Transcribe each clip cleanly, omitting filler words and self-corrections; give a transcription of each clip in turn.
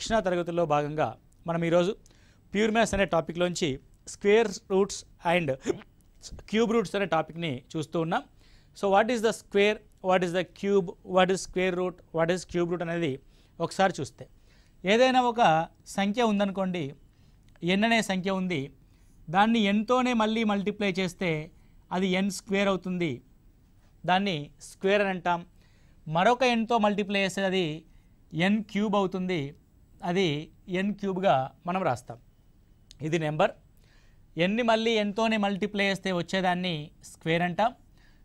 శిక్షణా తరగతుల్లో భాగంగా మనం ఈరోజు ప్యూర్ మ్యాథ్స్ అనే టాపిక్లోంచి square roots and cube roots అనే టాపిక్ని చూస్తూ ఉన్నాం. So what is the square, what is the cube, what is square root, what is cube root అనేది ఒకసారి చూస్తే, ఏదైనా ఒక సంఖ్య ఉందనుకోండి, ఎన్ అనే సంఖ్య ఉంది, దాన్ని ఎన్తోనే మళ్ళీ మల్టిప్లై చేస్తే అది ఎన్ స్క్వేర్ అవుతుంది, దాన్ని స్క్వేర్ అని అంటాం. మరొక ఎన్తో మల్టిప్లై చేస్తే అది ఎన్ క్యూబ్ అవుతుంది, అది ఎన్ క్యూబ్గా మనం రాస్తాం. ఇది నెంబర్. ఎన్ని మళ్ళీ ఎన్తోనే మల్టిప్లై చేస్తే వచ్చేదాన్ని స్క్వేర్ అంటాం.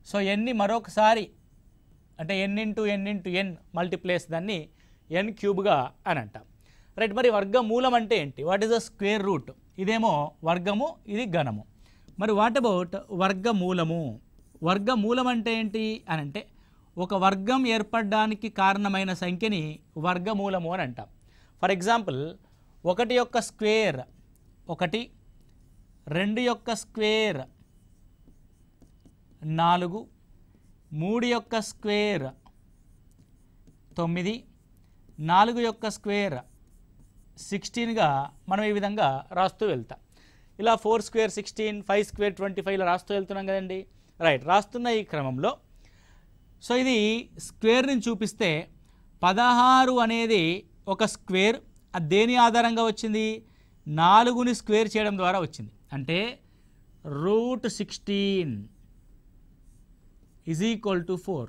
సో ఎన్ని మరొకసారి అంటే ఎన్ ఇంటూ ఎన్ మల్టిప్లై చేస్తే దాన్ని ఎన్ క్యూబ్గా అని అంటాం. రైట్. మరి వర్గమూలం అంటే ఏంటి? What is the square root? ఇదేమో వర్గము, ఇది ఘనము. మరి వాట్ అబౌట్ వర్గమూలము? వర్గమూలం అంటే ఏంటి అని అంటే, ఒక వర్గం ఏర్పడడానికి కారణమైన సంఖ్యని వర్గమూలము అని అంటాం. ఫర్ ఎగ్జాంపుల్, 1 యొక్క స్క్వేర్ 1, 2 యొక్క స్క్వేర్ 4, 3 యొక్క స్క్వేర్ 9, 4 యొక్క స్క్వేర్ 16గా మనం ఈ విధంగా రాస్తూ వెళ్తాం. ఇలా 4 స్క్వేర్ 16, 5 స్క్వేర్ 25 ఇలా రాస్తూ వెళ్తున్నాం కదండి. రైట్. రాస్తున్న ఈ క్రమంలో సో ఇది స్క్వేర్ని చూపిస్తే 16 అనేది ఒక స్క్వేర్. అది దేని ఆధారంగా వచ్చింది? 4ని స్క్వేర్ చేయడం ద్వారా వచ్చింది. అంటే √16 ఈజ్ ఈక్వల్ టు 4.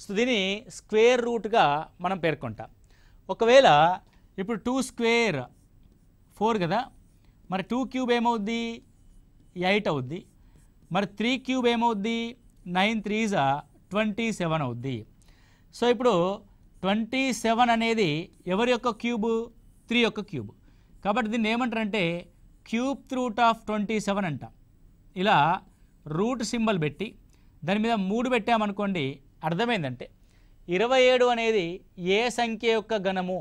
సో దీన్ని స్క్వేర్ రూట్గా మనం పేర్కొంటాం. ఒకవేళ ఇప్పుడు 2 స్క్వేర్ 4 కదా, మరి 2 క్యూబ్ ఏమవుద్ది? 8 అవుద్ది. మరి 3 క్యూబ్ ఏమవుద్ది? 9 3s 27 అవుద్ది. సో ఇప్పుడు 27 అనేది ఎవరి యొక్క క్యూబు? 3 యొక్క క్యూబు. కాబట్టి దీన్ని ఏమంటారంటే క్యూబ్ రూట్ ఆఫ్ 27 అంటాం. ఇలా రూట్ సింబల్ పెట్టి దాని మీద 3 పెట్టామనుకోండి, అర్థమైందంటే 27 అనేది ఏ సంఖ్య యొక్క ఘనము?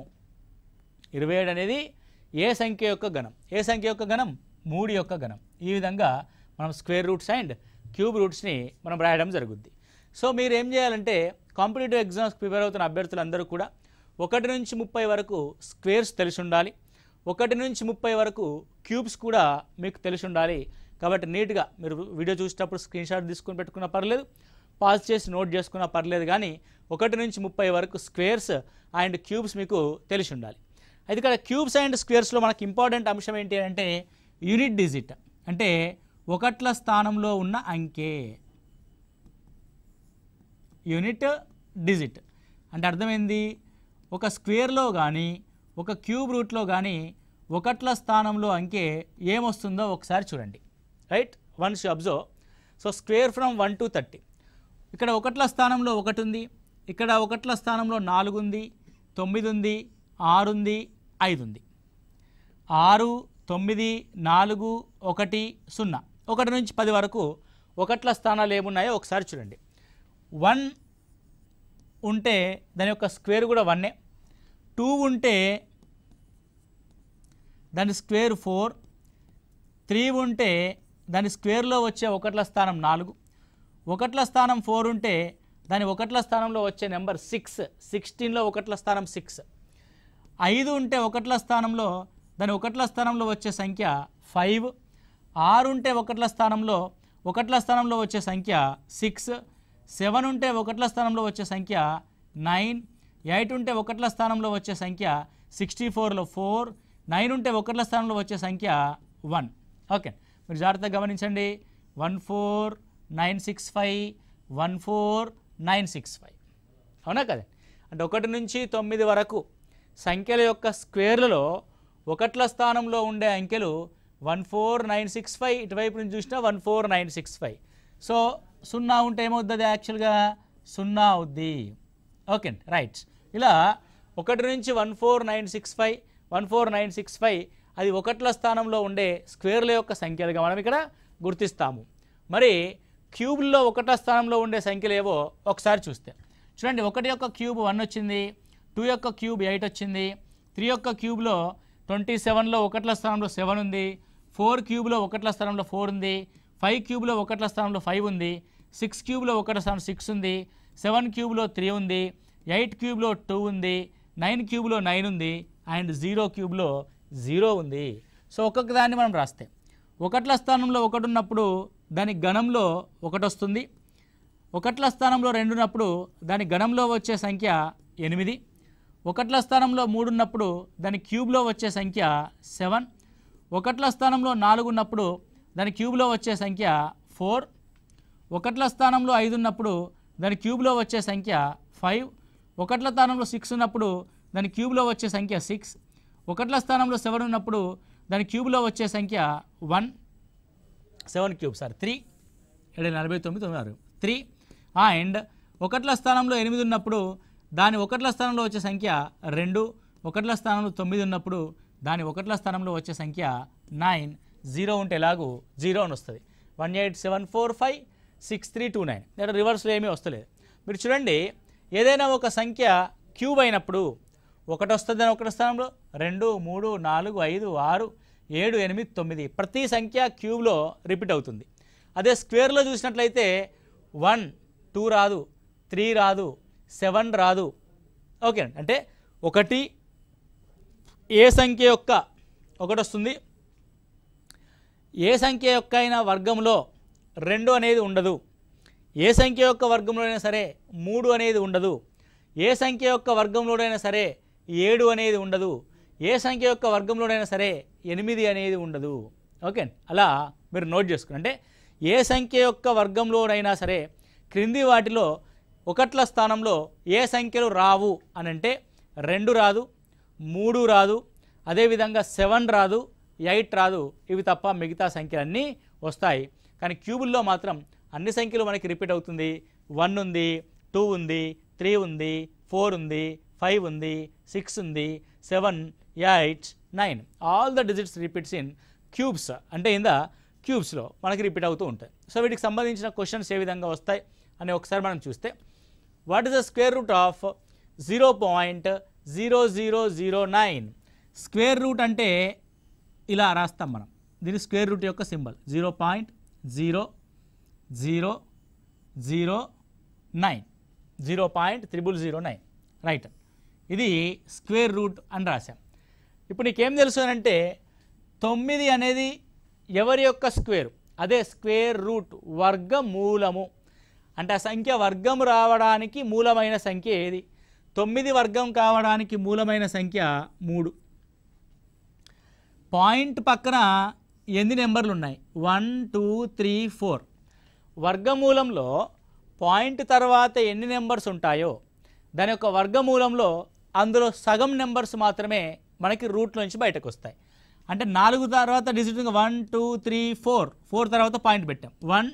27 అనేది ఏ సంఖ్య యొక్క ఘనం? ఏ సంఖ్య యొక్క ఘనం? 3 యొక్క ఘనం. ఈ విధంగా మనం స్క్వేర్ రూట్స్ అండ్ క్యూబ్ రూట్స్ని మనం రాయడం జరుగుద్ది. సో మీరు ఏం చేయాలంటే, కాంపిటేటివ్ ఎగ్జామ్స్ ప్రిపేర్ అవుతున్న అభ్యర్థులందరూ కూడా 1 నుంచి 30 వరకు స్క్వేర్స్ తెలిసి ఉండాలి, 1 నుంచి 30 వరకు క్యూబ్స్ కూడా మీకు తెలిసి ఉండాలి. కాబట్టి నీట్గా మీరు వీడియో చూసేటప్పుడు స్క్రీన్ షాట్ తీసుకొని పెట్టుకున్నా పర్లేదు, పాజ్ చేసి నోట్ చేసుకున్నా పర్లేదు, కానీ 1 నుంచి 30 వరకు స్క్వేర్స్ అండ్ క్యూబ్స్ మీకు తెలిసి ఉండాలి. అయితే ఇక్కడ క్యూబ్స్ అండ్ స్క్వేర్స్లో మనకు ఇంపార్టెంట్ అంశం ఏంటి అంటే యూనిట్ డిజిట్, అంటే ఒకట్ల స్థానంలో ఉన్న అంకె. యూనిట్ డిజిట్ అంటే అర్థమైంది, ఒక స్క్వేర్లో కానీ ఒక క్యూబ్ రూట్లో కానీ ఒకట్ల స్థానంలో అంకె ఏమొస్తుందో ఒకసారి చూడండి. Right. Once you observe. So square from 1 to 30, ఇక్కడ ఒకట్ల స్థానంలో 1 ఉంది, ఇక్కడ ఒకట్ల స్థానంలో 4 ఉంది, 9 ఉంది, 6 ఉంది, 5 ఉంది. 6 9 4 1 0. 1 నుంచి 10 వరకు ఒకట్ల స్థానాలు ఏమున్నాయో ఒకసారి చూడండి. 1 ఉంటే దాని యొక్క స్క్వేర్ కూడా 1. 2 ఉంటే దాని స్క్వేర్ 4. 3 ఉంటే దాని స్క్వేర్లో వచ్చే ఒకట్ల స్థానం 4. ఒకట్ల స్థానం 4 ఉంటే దాని ఒకట్ల స్థానంలో వచ్చే నెంబర్ 6. 16లో ఒకట్ల స్థానం 6. 5 ఉంటే ఒకట్ల స్థానంలో దాని ఒకట్ల స్థానంలో వచ్చే సంఖ్య 5. 6 ఉంటే ఒకట్ల స్థానంలో వచ్చే సంఖ్య 6. 7 ఉంటే ఒకట్ల స్థానంలో వచ్చే సంఖ్య 9. 8 ఉంటే ఒకట్ల స్థానంలో వచ్చే సంఖ్య 64లో 4. 9 ఉంటే ఒకట్ల స్థానంలో వచ్చే సంఖ్య 1. ఓకే, మీరు జాగ్రత్తగా గమనించండి. 14965 14965 అవునా కదా? అంటే 1 నుంచి 9 వరకు సంఖ్యల యొక్క స్క్వేర్లలో ఒకట్ల స్థానంలో ఉండే అంకెలు 14965. ఇటువైపు నుంచి చూసినా 14965. సో 0 ఉంటే ఏమవుతుంది? యాక్చువల్గా 0 అవుద్ది. Okay right. ఇలా 1 నుంచి 14965 అది ఒకట్ల స్థానంలో ఉండే స్క్వేర్ల యొక్క సంఖ్యలుగా మనం ఇక్కడ గుర్తిస్తాము. మరి క్యూబ్లో ఒకట్ల స్థానంలో ఉండే సంఖ్యలు ఏవో ఒకసారి చూస్తే చూడండి. 1 యొక్క క్యూబ్ 1 వచ్చింది, 2 యొక్క క్యూబ్ 8 వచ్చింది, 3 యొక్క క్యూబ్లో 27లో ఒకట్ల స్థానంలో 7 ఉంది, 4 క్యూబ్లో ఒకట్ల స్థానంలో 4 ఉంది, 5 క్యూబ్లో ఒకట్ల స్థానంలో 5 ఉంది, 6 క్యూబ్లో ఒకట్ల స్థానం 6 ఉంది, 7 క్యూబ్లో 3 ఉంది, 8 క్యూబ్లో 2 ఉంది, 9 క్యూబ్లో 9 ఉంది అండ్ 0 క్యూబ్లో 0 ఉంది. సో ఒక్కొక్క దాన్ని మనం రాస్తే ఒకట్ల స్థానంలో 1 ఉన్నప్పుడు దాని గణంలో 1 వస్తుంది. ఒకట్ల స్థానంలో 2 ఉన్నప్పుడు దాని గణంలో వచ్చే సంఖ్య 8. ఒకట్ల స్థానంలో 3 ఉన్నప్పుడు దాని క్యూబ్లో వచ్చే సంఖ్య 7. ఒకట్ల స్థానంలో 4 ఉన్నప్పుడు దాని క్యూబ్లో వచ్చే సంఖ్య 4. ఒకట్ల స్థానంలో 5 ఉన్నప్పుడు దాని క్యూబ్లో వచ్చే సంఖ్య 5. ఒకట్ల స్థానంలో 6 ఉన్నప్పుడు దాని క్యూబ్లో వచ్చే సంఖ్య 6. ఒకట్ల స్థానంలో 7 ఉన్నప్పుడు దాని క్యూబ్లో వచ్చే సంఖ్య 1. 7 క్యూబ్ 3 749 3. అండ్ ఒకట్ల స్థానంలో 8 ఉన్నప్పుడు దాని ఒకట్ల స్థానంలో వచ్చే సంఖ్య 2. ఒకట్ల స్థానంలో 9 ఉన్నప్పుడు దాని ఒకట్ల స్థానంలో వచ్చే సంఖ్య 9. 0 ఉంటే ఎలాగూ 0 అని వస్తుంది. 187456329 లేదా రివర్స్లో ఏమీ వస్తలేదు. మీరు చూడండి, ఏదైనా ఒక సంఖ్య క్యూబ్ అయినప్పుడు 1 వస్తుంది అని ఒకటి స్థానంలో, 2 3 4 5 6 7 8 9 ప్రతి సంఖ్య క్యూబ్లో రిపీట్ అవుతుంది. అదే స్క్వేర్లో చూసినట్లయితే 1 2 రాదు, 3 రాదు, 7 రాదు. ఓకే, అంటే ఒకటి ఏ సంఖ్య యొక్క 1 వస్తుంది, ఏ సంఖ్య యొక్క అయినా వర్గంలో 2 అనేది ఉండదు, ఏ సంఖ్య యొక్క వర్గంలో అయినా సరే 3 అనేది ఉండదు, ఏ సంఖ్య యొక్క వర్గంలోనైనా సరే 7 అనేది ఉండదు, ఏ సంఖ్య యొక్క వర్గంలోనైనా సరే 8 అనేది ఉండదు. ఓకే, అలా మీరు నోట్ చేసుకుని, అంటే ఏ సంఖ్య యొక్క వర్గంలోనైనా సరే క్రింది వాటిలో ఒకట్ల స్థానంలో ఏ సంఖ్యలు రావు అని అంటే 2 రాదు, 3 రాదు, అదేవిధంగా 7 రాదు, 8 రాదు. ఇవి తప్ప మిగతా సంఖ్యలన్నీ వస్తాయి. కానీ క్యూబుల్లో మాత్రం అన్ని సంఖ్యలు మనకి రిపీట్ అవుతుంది. 1 ఉంది, 2 ఉంది, 3 ఉంది, 4 ఉంది, 5 ఉంది, 6 ఉంది, 7 8 9 all the digits repeats in cubes, అంటే ఇన్ ద క్యూబ్స్లో మనకి రిపీట్ అవుతూ ఉంటాయి. సో వీటికి సంబంధించిన క్వశ్చన్స్ ఏ విధంగా వస్తాయి అని ఒకసారి మనం చూస్తే, what is the square root of 0.0009? Square root అంటే ఇలా రాస్తాం మనం, దీని స్క్వేర్ రూట్ యొక్క సింబల్ 0.0009 0.0009 రైట్. ఇది స్క్వేర్ రూట్ అని రాశాం. ఇప్పుడు నీకేం తెలుసు అంటే 9 అనేది ఎవరి యొక్క స్క్వేరు, అదే స్క్వేర్ రూట్ వర్గమూలము. అంటే ఆ సంఖ్య వర్గం రావడానికి మూలమైన సంఖ్య ఏది? 9 వర్గం కావడానికి మూలమైన సంఖ్య 3. పాయింట్ పక్కన ఎన్ని నెంబర్లు ఉన్నాయి? 1 2 3 4. వర్గమూలంలో పాయింట్ తర్వాత ఎన్ని నెంబర్స్ ఉంటాయో దాని యొక్క వర్గమూలంలో అందులో సగం నెంబర్స్ మాత్రమే మనకి రూట్ నుంచి బయటకు వస్తాయి. అంటే 4 తర్వాత డిజిట్ 1 2 3 4 తర్వాత పాయింట్ పెట్టాం, 1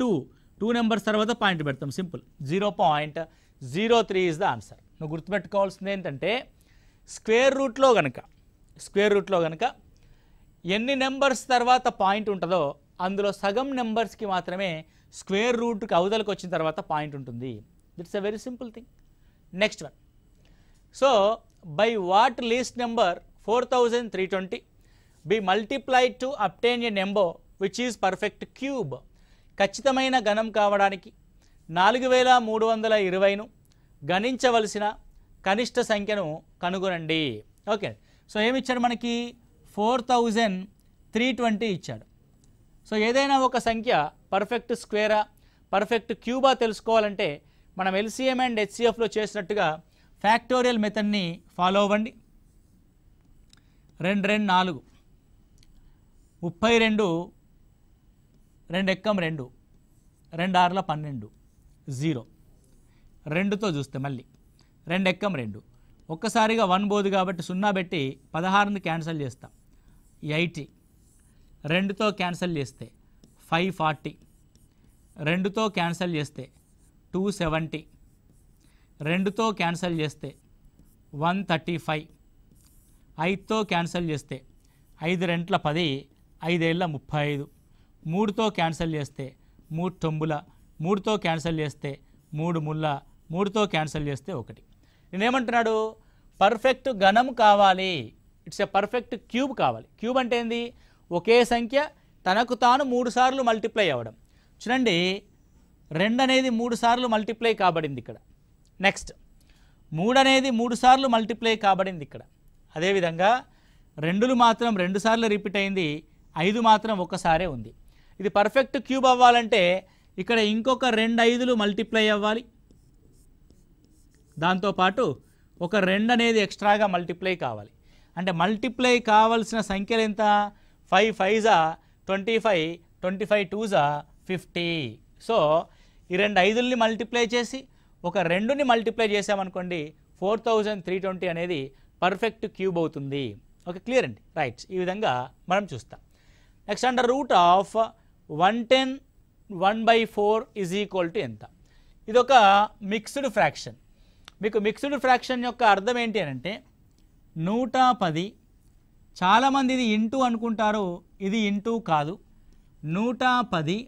2 నెంబర్స్ తర్వాత పాయింట్ పెడతాం, సింపుల్. 0.03 is the answer. నువ్వు గుర్తుపెట్టుకోవాల్సింది ఏంటంటే స్క్వేర్ రూట్లో కనుక ఎన్ని నెంబర్స్ తర్వాత పాయింట్ ఉంటుందో అందులో సగం నెంబర్స్కి మాత్రమే స్క్వేర్ రూట్కి అవతలకు వచ్చిన తర్వాత పాయింట్ ఉంటుంది. It's a very simple thing. Next one. So by what least number 4320 be multiplied to obtain a number which is perfect cube? ఖచ్చితమైన గణం కావడానికి 4320ను గణించవలసిన కనిష్ట సంఖ్యను కనుగొనండి. ఓకే, సో ఏమి ఇచ్చాడు మనకి? 4320 ఇచ్చాడు. సో ఏదైనా ఒక సంఖ్య పర్ఫెక్ట్ స్క్వేరా పర్ఫెక్ట్ క్యూబా తెలుసుకోవాలంటే మనం ఎల్సిఎం అండ్ హెచ్సిఎఫ్లో చేసినట్టుగా ఫ్యాక్టోరియల్ మెథడ్ని ఫాలో అవ్వండి. 2 2 4 32 2 ఎక్కం 2 2 6 12 0 2తో చూస్తే మళ్ళీ 2 ఎక్కం 2 ఒక్కసారిగా 1 పోదు కాబట్టి 0 పెట్టి 16ని క్యాన్సిల్ చేస్తాం, 80. 2తో క్యాన్సిల్ చేస్తే 540, 2తో క్యాన్సిల్ చేస్తే 270, 2తో క్యాన్సిల్ చేస్తే 135, 5తో క్యాన్సిల్ చేస్తే 5 2 10, 5 ఏళ్ళ 35, 3తో క్యాన్సిల్ చేస్తే 3 9, 3తో క్యాన్సిల్ చేస్తే 3 ముళ్ళ, 3తో క్యాన్సిల్ చేస్తే 1. నేనేమంటున్నాడు? పర్ఫెక్ట్ గణం కావాలి, ఇట్స్ ఎ పర్ఫెక్ట్ క్యూబ్ కావాలి. క్యూబ్ అంటే ఏంది? ఒకే సంఖ్య తనకు తాను 3 సార్లు మల్టిప్లై అవ్వడం. చూడండి, 2 అనేది 3 సార్లు మల్టిప్లై కాబడింది ఇక్కడ. నెక్స్ట్ 3 అనేది 3 సార్లు మల్టిప్లై కాబడింది ఇక్కడ. అదేవిధంగా 2లు మాత్రం 2 సార్లు రిపీట్ అయింది, 5 మాత్రం ఒక్కసారే ఉంది. ఇది పర్ఫెక్ట్ క్యూబ్ అవ్వాలంటే ఇక్కడ ఇంకొక 2 5లు మల్టిప్లై అవ్వాలి, దాంతోపాటు ఒక 2 అనేది ఎక్స్ట్రాగా మల్టిప్లై కావాలి. అంటే మల్టిప్లై కావాల్సిన సంఖ్యలు ఎంత? 5 5s 25, 25 2s 50. సో ఈ 2 5ల్ని మల్టిప్లై చేసి ఒక 2ని మల్టిప్లై చేసామనుకోండి 4320 అనేది పర్ఫెక్ట్ క్యూబ్ అవుతుంది. ఓకే, క్లియర్ అండి. రైట్, ఈ విధంగా మనం చూస్తాం. Next under root of 110 1/4 is equal to ఎంత? ఇది ఒక మిక్స్డ్ ఫ్రాక్షన్. మీకు మిక్స్డ్ ఫ్రాక్షన్ యొక్క అర్థం ఏంటి అని అంటే 110, చాలామంది ఇది ఇంటూ అనుకుంటారు, ఇది ఇంటూ కాదు, 110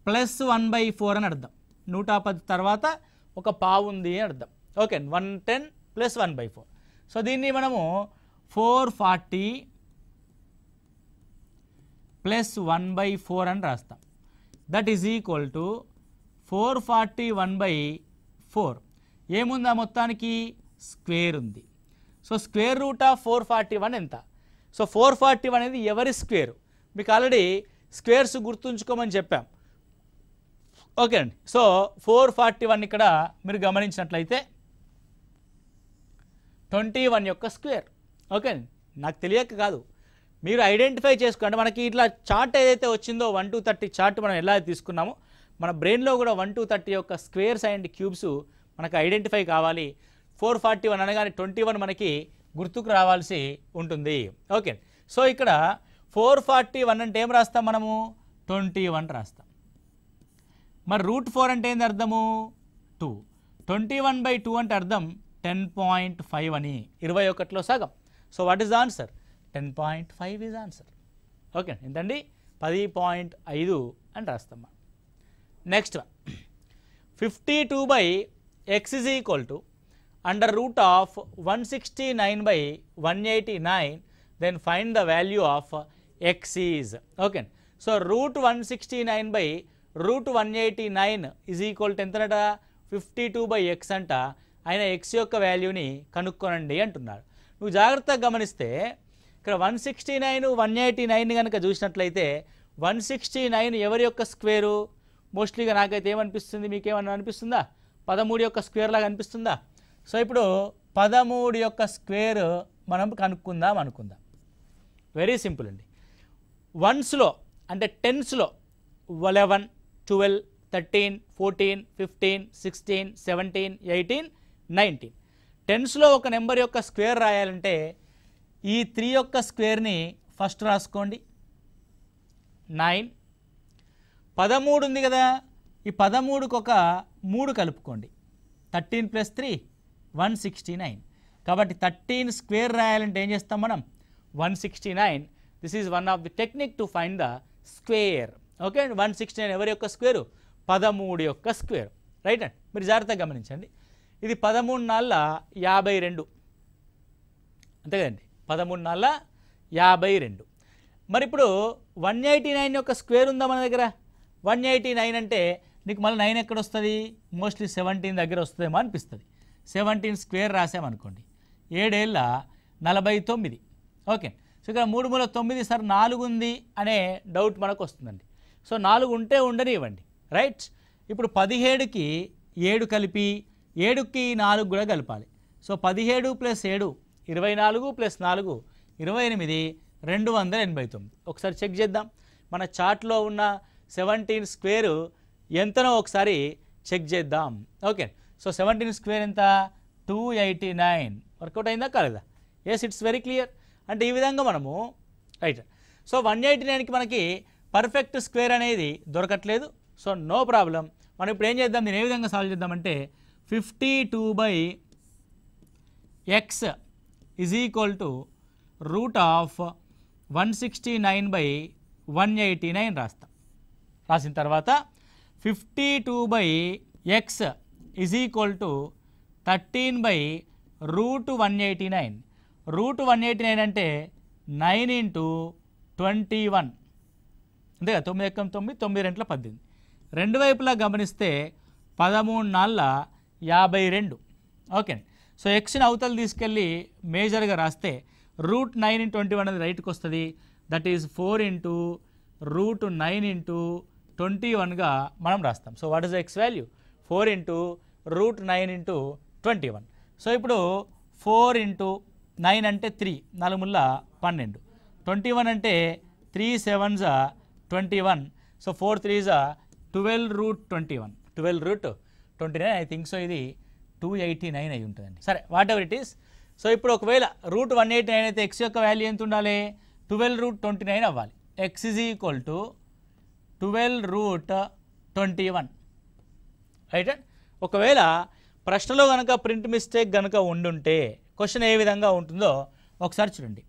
ప్లస్ 1/4 అని అర్థం. 110 తర్వాత ఒక పావు ఉంది అని అర్థం. Okay, 110 plus 1/4. సో దీన్ని మనము 440 ప్లస్ 1/4 అని రాస్తాం. That is equal to 440 1/4. ఏముందా మొత్తానికి? స్క్వేర్ ఉంది. సో స్క్వేర్ రూట్ ఆఫ్ 441 ఎంత? సో 441 అనేది ఎవరి స్క్వేరు? మీకు ఆల్రెడీ స్క్వేర్స్ గుర్తుంచుకోమని చెప్పాం. ఓకే అండి. సో 441 ఇక్కడ మీరు గమనించినట్లయితే 21 యొక్క స్క్వేర్. ఓకే అండి, నాకు తెలియక కాదు, మీరు ఐడెంటిఫై చేసుకోండి. మనకి ఇట్లా చార్ట్ ఏదైతే వచ్చిందో 1 to 30 చార్ట్ మనం ఎలా తీసుకున్నామో మన బ్రెయిన్లో కూడా 1 to 30 యొక్క స్క్వేర్స్ అండ్ క్యూబ్స్ మనకు ఐడెంటిఫై కావాలి. 441 అనగానే 21 మనకి గుర్తుకు రావాల్సి ఉంటుంది. ఓకే, సో ఇక్కడ 441 అంటే ఏం రాస్తాం మనము? 21 రాస్తాం. మరి √4 అంటే ఏంది అర్థము? 2. 21/2 అంటే అర్థం 10.5 అని, 21లో సగం. So what is the answer? 10.5 is answer. Okay, ఎంతండి? 10.5 అని రాస్తాం. Next 52/x is equal to under root of 169/189. Then find the value of x is. Okay, so √169/√189 is equal to ఎంతట? 52/x అంట. ఆయన x యొక్క వాల్యూని కనుక్కోనండి అంటున్నారు. నువ్వు జాగ్రత్తగా గమనిస్తే ఇక్కడ 169 189 కనుక చూసినట్లయితే 169 ఎవరి యొక్క స్క్వేరు? మోస్ట్లీగా నాకైతే ఏమనిపిస్తుంది, మీకేమన్నా అనిపిస్తుందా? 13 యొక్క స్క్వేర్ లాగా అనిపిస్తుందా? సో ఇప్పుడు 13 యొక్క స్క్వేర్ మనం కనుక్కుందాం అనుకుందాం. వెరీ సింపుల్ అండి. వన్స్లో అంటే టెన్స్లో 11 12 13 14 15 16 17 18 19. టెన్స్లో ఒక నెంబర్ యొక్క స్క్వేర్ రాయాలంటే ఈ 3 యొక్క స్క్వేర్ని ఫస్ట్ రాసుకోండి. 9. 13 ఉంది కదా, ఈ 13కి ఒక 3 కలుపుకోండి. 13 + 3 169. కాబట్టి 13 స్క్వేర్ రాయాలంటే ఏం చేస్తాం మనం? 169. This is one of the technique to find the square. Okay, 169 ఎవరి యొక్క స్క్వేరు? 13 యొక్క స్క్వేర్. రైట్ అండి, మీరు జాగ్రత్తగా గమనించండి. ఇది 13 నాళ్ళ 52 అంతే కదండి, 13 నాళ్ళ 52. మరి ఇప్పుడు 189 యొక్క స్క్వేర్ ఉందా మన దగ్గర? 189 అంటే నీకు మళ్ళీ 9 ఎక్కడ వస్తుంది? మోస్ట్లీ 17 దగ్గర వస్తుందేమో అనిపిస్తుంది. 17 స్క్వేర్ రాసామనుకోండి, 7 49. ఓకే, సో ఇక్కడ 3 మూల 9 సార్ 4 ఉంది అనే డౌట్ మనకు వస్తుందండి. సో 4 ఉంటే ఉండనివ్వండి. రైట్, ఇప్పుడు 17కి 7 కలిపి 7కి 4 కూడా కలపాలి. సో 17 + 7 24 + 4 28 289. ఒకసారి చెక్ చేద్దాం. మన చార్ట్లో ఉన్న 17 స్క్వేర్ ఎంతనో ఒకసారి చెక్ చేద్దాం. ఓకే, సో 17 స్క్వేర్ ఎంత? 289. వర్కౌట్ అయిందా కాలేదా? Yes, it's very clear. అంటే ఈ విధంగా మనము రైట్. సో 189కి మనకి పర్ఫెక్ట్ స్క్వేర్ అనేది దొరకట్లేదు. So no problem. మనం ఇప్పుడు ఏం చేద్దాం, దీన్ని ఏ విధంగా సాల్వ్ చేద్దామంటే 52/x ఈజ్ ఈక్వల్ టు √169/189 రాస్తాం. రాసిన తర్వాత 52/x ఈజ్ ఈక్వల్ టు 13/√189. √189 అంటే 9 × 21 అంతే కదా, 9 × 9 9 2 18. రెండు వైపులా గమనిస్తే 13 నాళ్ళ 52. ఓకే. సో ఎక్స్ని అవతలు తీసుకెళ్ళి మేజర్గా రాస్తే √9 × 21 అనేది రైట్కి వస్తుంది. దట్ ఈజ్ 4 × √9 × 21గా మనం రాస్తాం. So what is the X value? 4 × √9 × 21. So ఇప్పుడు 4 × 9 అంటే 3, 4 ముళ్ళ 12, 21 అంటే 3 7s 21. So 4 3s 12 √21, 12 √29. I think so ఇది 289 అయి ఉంటుందండి. సరే, what ever it is. So ఇప్పుడు ఒకవేళ √189 అయితే ఎక్స్ యొక్క వాల్యూ ఎంత ఉండాలి? 12 √29 అవ్వాలి. X is equal to 12 √21, right. ఒకవేళ ప్రశ్నలో కనుక ప్రింట్ మిస్టేక్ కనుక ఉండుంటే క్వశ్చన్ ఏ విధంగా ఉంటుందో ఒకసారి చూడండి.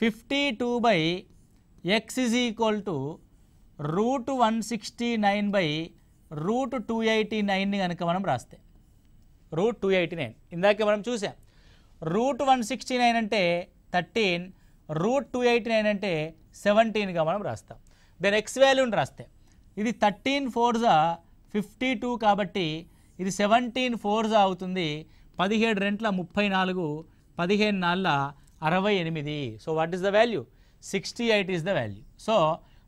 52/x ఈజ్ ఈక్వల్ టు √169/√289ని కనుక మనం రాస్తే √289 ఇందాకే మనం చూసాం. √169 అంటే 13, √289 అంటే 17గా మనం రాస్తాం. దెన్ ఎక్స్ వాల్యూని రాస్తే ఇది 13 4s 52 కాబట్టి ఇది 17 4s అవుతుంది. 17 రెంట్ల 34, 15 నాళ్ళ 68. So what is the value? 68 is the value. So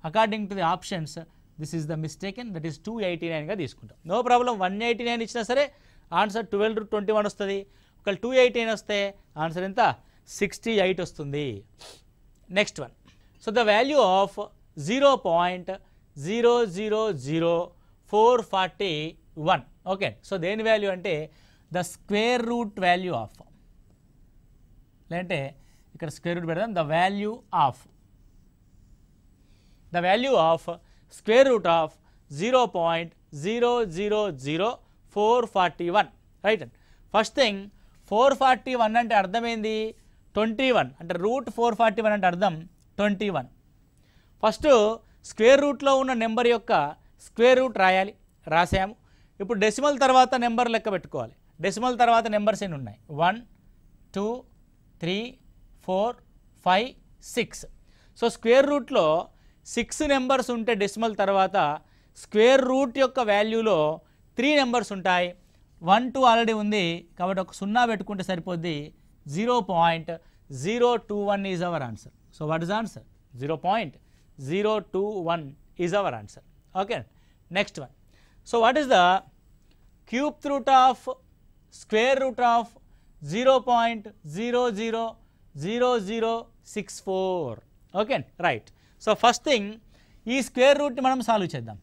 according to the options this is the mistaken, that is 289గా తీసుకుంటాం. No problem. 189 ఇచ్చినా సరే ఆన్సర్ 12 √21 వస్తుంది. ఒకవేళ 289 వస్తే ఆన్సర్ ఎంత? 68 వస్తుంది. Next one. So the value of 0.000441. Okay. So దేని వాల్యూ అంటే the square root value of, లేదంటే ఇక్కడ స్క్వేర్ రూట్ పెడదాం. The value of square root of 0.000441, right. First thing 441 అంటే అర్థమైంది 21, అంటే √441 అంటే అర్థం 21. ఫస్ట్ స్క్వేర్ రూట్లో ఉన్న నెంబర్ యొక్క స్క్వేర్ రూట్ రాయాలి, రాసాము. ఇప్పుడు డెసిమల్ తర్వాత నెంబర్ లెక్క పెట్టుకోవాలి. డెసిమల్ తర్వాత నెంబర్స్ ఎన్ని ఉన్నాయి? 1 2 3 4 5 6. సో స్క్వేర్ రూట్లో 6 నెంబర్స్ ఉంటే డెసిమల్ తర్వాత స్క్వేర్ రూట్ యొక్క వాల్యూలో 3 నెంబర్స్ ఉంటాయి. 1 2 ఆల్రెడీ ఉంది కాబట్టి ఒక 0 పెట్టుకుంటే సరిపోద్ది. 0.021 is our answer. So what is answer? 0.021 is our answer. Okay. Next one. So what is the cube root of square root of 0.000064? Okay, right. So first thing ఈ square రూట్ని మనం solve చేద్దాం.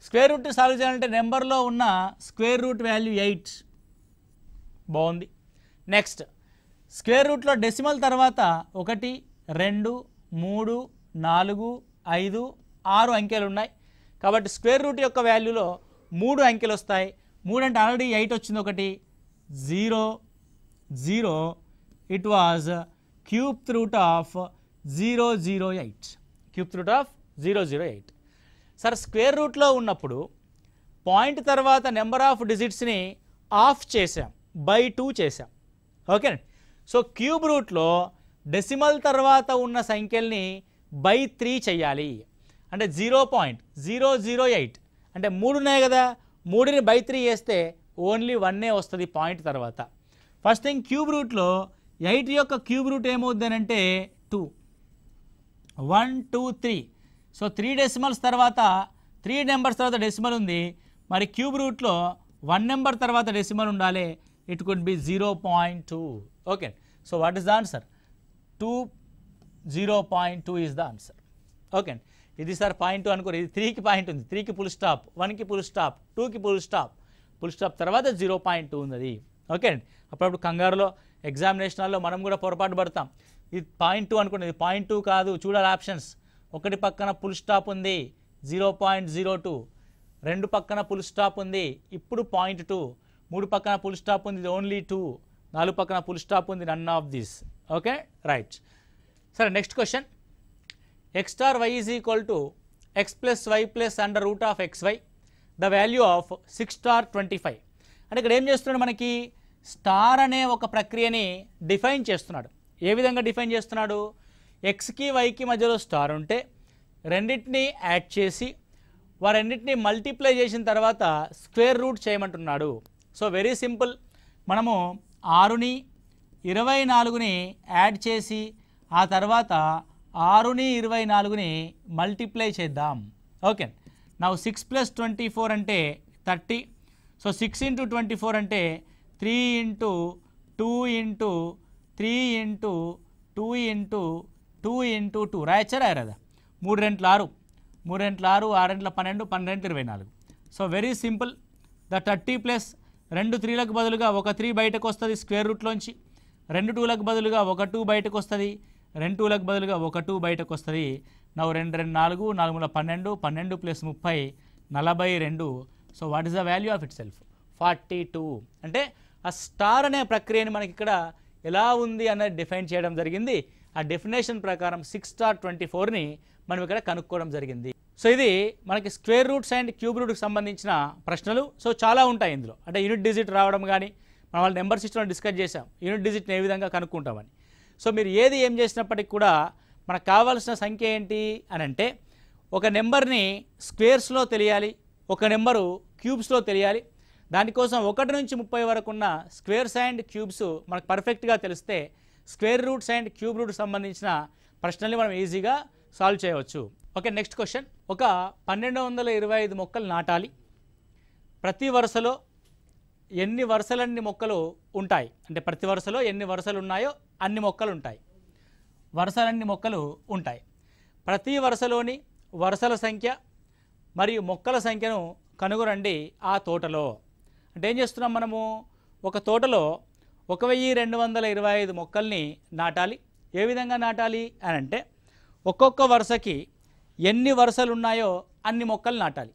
Square రూట్ని solve చేయాలంటే నెంబర్లో ఉన్న square root value 8. బాగుంది. Next square రూట్లో decimal తర్వాత 1 2 3 4 5 6 అంకెలు ఉన్నాయి కాబట్టి స్క్వేర్ రూట్ యొక్క వాల్యూలో 3 అంకెలు వస్తాయి. 3 అంటే ఆల్రెడీ 8 వచ్చింది. ఒకటి 0 0. It was cube root of 008. Cube root of 008. Sir square రూట్లో ఉన్నప్పుడు పాయింట్ తర్వాత నెంబర్ ఆఫ్ డిజిట్స్ని ఆఫ్ చేసాం, బై 2 చేసాం. ఓకే. సో క్యూబ్ రూట్లో డెసిమల్ తర్వాత ఉన్న సంఖ్యల్ని బై 3 చేయాలి. అంటే 0.008 అంటే 3 ఉన్నాయి కదా, 3ని బై 3 చేస్తే ఓన్లీ 1 వస్తుంది పాయింట్ తర్వాత. ఫస్ట్ థింగ్ క్యూబ్ రూట్లో 8 యొక్క క్యూబ్ రూట్ ఏమవుద్ది అంటే 2. 1 2 3. సో 3 డెసిమల్స్ తర్వాత 3 నెంబర్స్ తర్వాత డెసిమల్ ఉంది. మరి క్యూబ్ రూట్లో 1 నెంబర్ తర్వాత డెసిమల్ ఉండాలి. It could be 0.2. Okay. So what is the answer? 0.2 is the answer. Okay. ఇది సార్ పాయింట్ 2 అనుకోరు, ఇది 3కి పాయింట్ ఉంది. 3కి ఫుల్ స్టాప్, 1కి ఫుల్ స్టాప్, 2కి ఫుల్ స్టాప్ తర్వాత 0.2 ఉంది అది. ఓకే అండి. అప్పుడప్పుడు కంగారులో ఎగ్జామినేషన్లో మనం కూడా పొరపాటు పడతాం. ఇది పాయింట్ 2 అనుకున్నది, పాయింట్ 2 కాదు. చూడాలి ఆప్షన్స్. 1 పక్కన ఫుల్ స్టాప్ ఉంది 0.02, 2 పక్కన ఫుల్ స్టాప్ ఉంది ఇప్పుడు 0.2, 3 పక్కన ఫుల్ స్టాప్ ఉంది ఓన్లీ 2, 4 పక్కన ఫుల్ స్టాప్ ఉంది none of this. Okay, right. సరే, next question. x star y is equal to x plus y plus under root of xy the value of 6 star 25. అంటే ఇక్కడ ఏం చేస్తున్నాడు, మనకి స్టార్ అనే ఒక ప్రక్రియని డిఫైన్ చేస్తున్నాడు. ఏ విధంగా డిఫైన్ చేస్తున్నాడు? ఎక్స్కి వైకి మధ్యలో స్టార్ ఉంటే రెండింటిని యాడ్ చేసి వారెన్నింటినీ మల్టిప్లై చేసిన తర్వాత స్క్వేర్ రూట్ చేయమంటున్నాడు. So very simple. మనము 6ని 24ని యాడ్ చేసి ఆ తర్వాత 6ని 24ని మల్టిప్లై చేద్దాం. ఓకే, నౌ 6 + 24 అంటే 30. సో 6 × 24 అంటే 3 × 2 × 3 × 2 × 2 × 2 రాయచ్చా రాయరాదా? 3 2 6, 3 2 6, 6 2 12, 12 24. So very simple. The 30 plus 2 3లకు బదులుగా ఒక 3 బయటకు వస్తుంది స్క్వేర్ రూట్లోంచి, 2 2లకు బదులుగా ఒక 2 బయటకు వస్తుంది, 2 2లకు బదులుగా ఒక 2 బయటకు వస్తుంది. నవ్వు 2 2 4, 4 12, 12 + 30 42. So what is the value of it self? 42. అంటే ఆ స్టార్ అనే ప్రక్రియని మనకి ఇక్కడ ఎలా ఉంది అన్నది డిఫైన్ చేయడం జరిగింది. ఆ డెఫినేషన్ ప్రకారం 6 స్టార్ 24ని మనం ఇక్కడ కనుక్కోవడం జరిగింది. సో ఇది మనకి స్క్వేర్ రూట్స్ అండ్ క్యూబ్ రూట్కి సంబంధించిన ప్రశ్నలు. సో చాలా ఉంటాయి ఇందులో, అంటే యూనిట్ డిజిట్ రావడం కానీ, మనం వాళ్ళ నెంబర్ సిస్టంలో డిస్కస్ చేసాం యూనిట్ డిజిట్ని ఏ విధంగా కనుక్కుంటామని. సో మీరు ఏం చేసినప్పటికి కూడా మనకు కావాల్సిన సంఖ్య ఏంటి అని అంటే, ఒక నెంబర్ని స్క్వేర్స్లో తెలియాలి, ఒక నెంబరు క్యూబ్స్లో తెలియాలి. దానికోసం 1 నుంచి 30 వరకు ఉన్న స్క్వేర్స్ అండ్ క్యూబ్స్ మనకు పర్ఫెక్ట్గా తెలిస్తే స్క్వేర్ రూట్స్ అండ్ క్యూబ్ రూట్కి సంబంధించిన ప్రశ్నల్ని మనం ఈజీగా సాల్వ్ చేయవచ్చు. Okay, next question. ఒక 1225 మొక్కలు నాటాలి. ప్రతి వరుసలో ఎన్ని వరుసలన్ని మొక్కలు ఉంటాయి అంటే ప్రతి వరుసలో ఎన్ని వరుసలు ఉన్నాయో అన్ని మొక్కలు ఉంటాయి. వరుసలన్ని మొక్కలు ఉంటాయి. ప్రతి వరుసలోని వరుసల సంఖ్య మరియు మొక్కల సంఖ్యను కనుగొనండి ఆ తోటలో. అంటే ఏం చేస్తున్నాం మనము? ఒక తోటలో 1225 మొక్కల్ని నాటాలి. ఏ విధంగా నాటాలి అని అంటే, ఒక్కొక్క వరుసకి ఎన్ని వరుసలు ఉన్నాయో అన్ని మొక్కలు నాటాలి.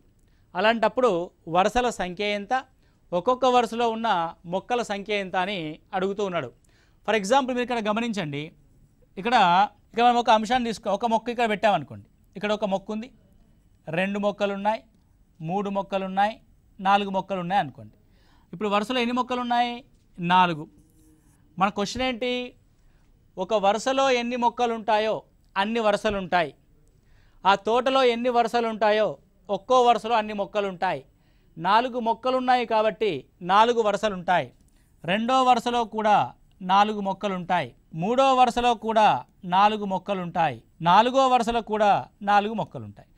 అలాంటప్పుడు వరుసల సంఖ్య ఎంత, ఒక్కొక్క వరుసలో ఉన్న మొక్కల సంఖ్య ఎంత అని అడుగుతూ ఉన్నాడు. ఫర్ ఎగ్జాంపుల్ మీరు ఇక్కడ గమనించండి. ఇక్కడ మనం ఒక అంశాన్ని ఒక మొక్క ఇక్కడ పెట్టామనుకోండి. ఇక్కడ ఒక మొక్క ఉంది, 2 మొక్కలు ఉన్నాయి, 3 మొక్కలు ఉన్నాయి, 4 మొక్కలు ఉన్నాయి అనుకోండి. ఇప్పుడు వరుసలో ఎన్ని మొక్కలు ఉన్నాయి? 4. మన క్వశ్చన్ ఏంటి? ఒక వరుసలో ఎన్ని మొక్కలు ఉంటాయో అన్ని వరుసలు ఉంటాయి. ఆ తోటలో ఎన్ని వరుసలు ఉంటాయో ఒక్కో వరుసలో అన్ని మొక్కలు ఉంటాయి. 4 మొక్కలు ఉన్నాయి కాబట్టి 4 వరుసలు ఉంటాయి. రెండో వరుసలో కూడా 4 మొక్కలు ఉంటాయి. మూడో వరుసలో కూడా 4 మొక్కలు ఉంటాయి. 4వ వరుసలో కూడా 4 మొక్కలు ఉంటాయి.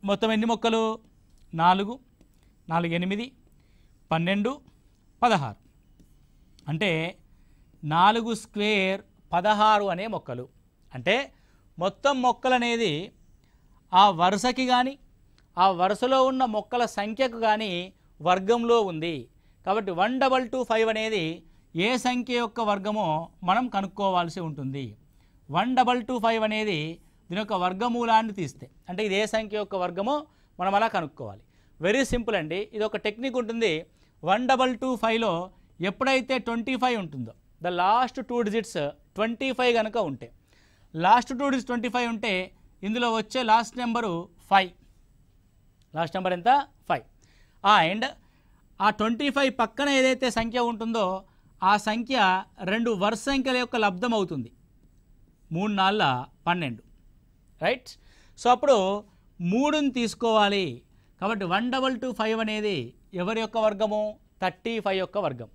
మొత్తం ఎన్ని మొక్కలు? 4 4 8 12 16. అంటే 4 స్క్వేర్ 16 అనే మొక్కలు. అంటే మొత్తం మొక్కలు అనేది ఆ వరుసకి కానీ ఆ వరుసలో ఉన్న మొక్కల సంఖ్యకు కానీ వర్గంలో ఉంది. కాబట్టి 1225 అనేది ఏ సంఖ్య యొక్క వర్గమో మనం కనుక్కోవాల్సి ఉంటుంది. 1225 అనేది దీని యొక్క వర్గమూలాన్ని తీస్తే, అంటే ఇది ఏ సంఖ్య యొక్క వర్గమో మనం అలా కనుక్కోవాలి. వెరీ సింపుల్ అండి. ఇది ఒక టెక్నిక్ ఉంటుంది. 1225లో ఎప్పుడైతే 25 ఉంటుందో, ద లాస్ట్ 2 డిజిట్స్ 25 కనుక ఉంటే, లాస్ట్ 2 డిజిట్స్ 25 ఉంటే ఇందులో వచ్చే లాస్ట్ నెంబరు 5. లాస్ట్ నెంబర్ ఎంత? 5. అండ్ ఆ 25 పక్కన ఏదైతే సంఖ్య ఉంటుందో ఆ సంఖ్య 2 వరుస సంఖ్యల యొక్క లబ్ధం అవుతుంది. 3 4 12, రైట్? సో అప్పుడు 3ని తీసుకోవాలి. కాబట్టి 1225 అనేది ఎవరి యొక్క వర్గము? 35 యొక్క వర్గం.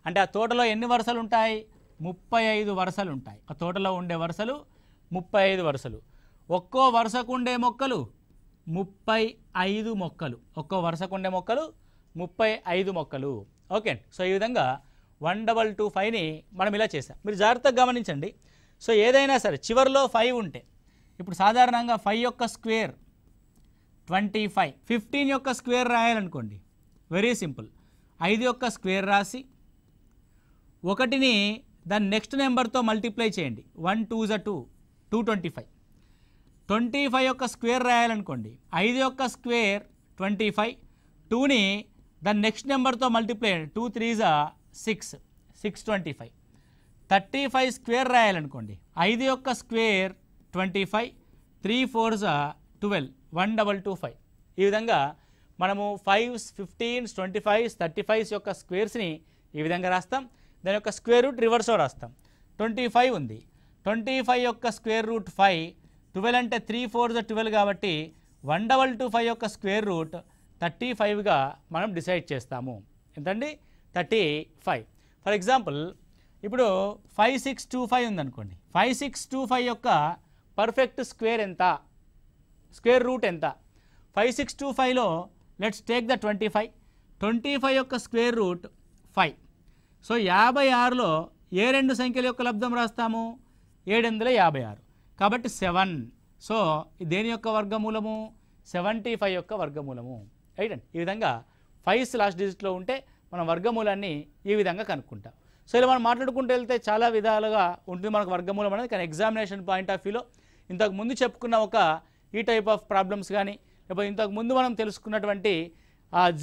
అంటే ఆ తోటలో ఎన్ని వరుసలు ఉంటాయి? 35 వరుసలు ఉంటాయి. ఆ తోటలో ఉండే వరుసలు 35 వరుసలు. ఒక్కో వరుసకు ఉండే మొక్కలు 35 మొక్కలు. ఒక్కో వరుసకు ఉండే మొక్కలు 35 మొక్కలు. ఓకే, సో ఈ విధంగా 1225ని మనం ఇలా చేసాం. మీరు జాగ్రత్తగా గమనించండి. సో ఏదైనా సరే చివరిలో 5 ఉంటే, ఇప్పుడు సాధారణంగా 5 యొక్క స్క్వేర్ 25, 15 యొక్క స్క్వేర్ రాయాలనుకోండి. Very simple. 5 యొక్క స్క్వేర్ రాసి 1ని దాని నెక్స్ట్ నెంబర్తో మల్టిప్లై చేయండి. 1 2 2, 225. 25 యొక్క స్క్వేర్ రాయాలనుకోండి. 5 యొక్క స్క్వేర్ 25, 2ని దాని నెక్స్ట్ నెంబర్తో మల్టిప్లై చేయండి. 2 3 6, 625. 35 స్క్వేర్ రాయాలనుకోండి. 5 యొక్క స్క్వేర్ 25, 3 4 12, 1225. ఈ విధంగా మనము 5s 15s 25s 35s యొక్క స్క్వేర్స్ని ఈ విధంగా రాస్తాం. దాని యొక్క స్క్వేర్ రూట్ రివర్స్లో రాస్తాం. 25 ఉంది, 25 యొక్క స్క్వేర్ రూట్ 5, 12 అంటే 3 4 12 కాబట్టి 1225 యొక్క స్క్వేర్ రూట్ 35గా మనం డిసైడ్ చేస్తాము. ఎంతండి? 35. ఫర్ ఎగ్జాంపుల్ ఇప్పుడు 5625 ఉందనుకోండి. 5625 యొక్క పర్ఫెక్ట్ స్క్వేర్ ఎంత, స్క్వేర్ రూట్ ఎంత? 5625లో లెట్స్ టేక్ ద 25 యొక్క స్క్వేర్ రూట్ 5. సో 56లో ఏ రెండు సంఖ్యల యొక్క లబ్ధం రాస్తాము? 756. కాబట్టి 7. సో దేని యొక్క వర్గమూలము? 75 యొక్క వర్గమూలము. రైట్ అండి. ఈ విధంగా 5 లాస్ట్ డిజిట్లో ఉంటే మనం వర్గమూలాన్ని ఈ విధంగా కనుక్కుంటాం. సో ఇలా మనం మాట్లాడుకుంటూ వెళ్తే చాలా విధాలుగా ఉంటుంది మనకు వర్గమూలం అనేది. కానీ ఎగ్జామినేషన్ పాయింట్ ఆఫ్ వ్యూలో ఇంతకు ముందు చెప్పుకున్న ఒక ఈ టైప్ ఆఫ్ ప్రాబ్లమ్స్ కానీ, లేకపోతే ఇంతకు ముందు మనం తెలుసుకున్నటువంటి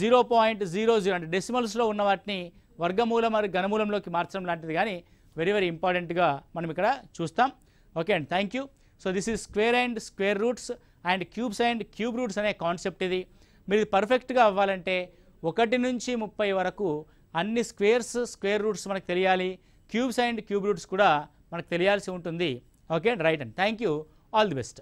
0.00 అంటే డెసిమల్స్లో ఉన్న వాటిని వర్గమూలం మరియు ఘనమూలంలోకి మార్చడం లాంటిది కానీ వెరీ వెరీ ఇంపార్టెంట్గా మనం ఇక్కడ చూస్తాం. ఓకే అండి, thank you. So this is square and square roots and cubes and cube roots అనే కాన్సెప్ట్ ఇది. మీరు ఇది పర్ఫెక్ట్గా అవ్వాలంటే 1 నుంచి 30 వరకు అన్ని స్క్వేర్స్, స్క్వేర్ రూట్స్ మనకు తెలియాలి. క్యూబ్స్ అండ్ క్యూబ్ రూట్స్ కూడా మనకు తెలియాల్సి ఉంటుంది. ఓకే రైట్ అండి, thank you. All the best.